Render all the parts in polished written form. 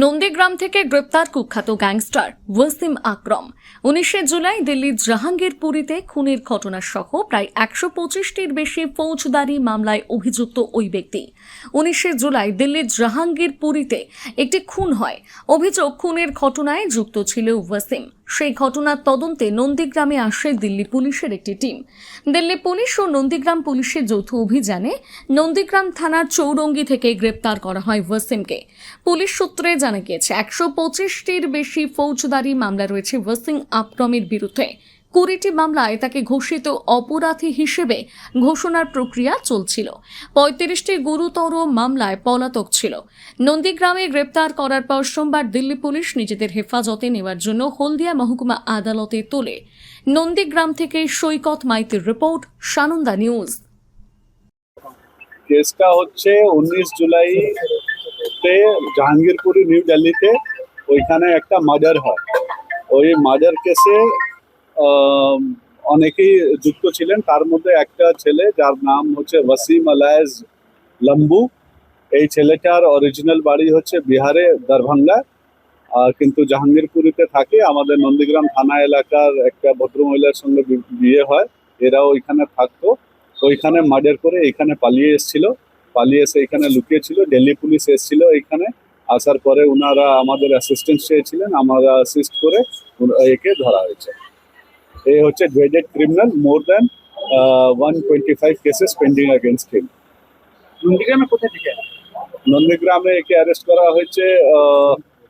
নন্দীগ্রাম থেকে গ্রেপ্তার কুখ্যাত গ্যাংস্টার ওয়াসিম আকরম। 19 জুলাই দিল্লির জাহাঙ্গীরপুরীতে খুনের ঘটনা সহ প্রায় 125টির বেশি ফৌজদারি মামলায় অভিযুক্ত ওই ব্যক্তি। 19 জুলাই দিল্লির জাহাঙ্গীরপুরীতে একটি খুন হয়। অভিযোগ, খুনের ঘটনায় যুক্ত ছিল ওয়াসিম। সেই ঘটনার তদন্তে নন্দীগ্রামে আসে দিল্লি পুলিশের একটি টিম। দিল্লি পুলিশ ও নন্দীগ্রাম পুলিশের যৌথ অভিযানে নন্দীগ্রাম থানার চৌরঙ্গি থেকে গ্রেপ্তার করা হয় ওয়াসিমকে। পুলিশ সূত্রে জানা গিয়েছে 125টির বেশি ফৌজদারি মামলা রয়েছে ওয়াসিম আকরমের বিরুদ্ধে। 20টি মামলায় তাকে ঘোষিত অপরাধী হিসেবে ঘোষণার প্রক্রিয়া চলছিল। 35টি গুরুতর মামলায় পলাতক ছিল। নন্দীগ্রামে গ্রেপ্তার করার পর সোমবার দিল্লি পুলিশ নিজেদের হেফাজতে নেওয়ার জন্য হলদিয়া মহকুমা আদালতে তোলে। নন্দীগ্রাম থেকে সৈকত মাইতির রিপোর্ট, সানন্দা নিউজ। কেসটা হচ্ছে 19 জুলাইতে জাহাঙ্গীরপুরি নিউ দিল্লিতে ওইখানে একটা মার্ডার হয়। ওই মার্ডার কেসে অনেকেই যুক্ত ছিলেন। তার মধ্যে একটা ছেলে যার নাম হচ্ছে ওয়াসিম আলায়েজ লম্বু। এই ছেলেটার অরিজিনাল বাড়ি হচ্ছে বিহারে দরভঙ্গা, কিন্তু জাহাঙ্গীরপুরিতে থাকে। আমাদের নন্দীগ্রাম থানা এলাকার একটা ভদ্রমহিলার সঙ্গে বিয়ে হয়, এরাও ওইখানে থাকতো। ওইখানে মার্ডার করে এখানে পালিয়ে এসে এখানে লুকিয়েছিল। দিল্লি পুলিশ এসেছিল এখানে। আসার পরে ওনারা আমাদের অ্যাসিস্ট্যান্স চেয়েছিলেন, আমরা অ্যাসিস্ট করে একে ধরা হয়েছে। এই হচ্ছে graded criminal, more than 125 cases pending against him. নন্দীগ্রামে কোথা থেকে? নন্দীগ্রামে একে অ্যারেস্ট করা হয়েছে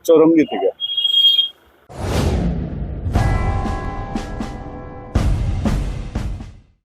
চৌরঙ্গি থেকে।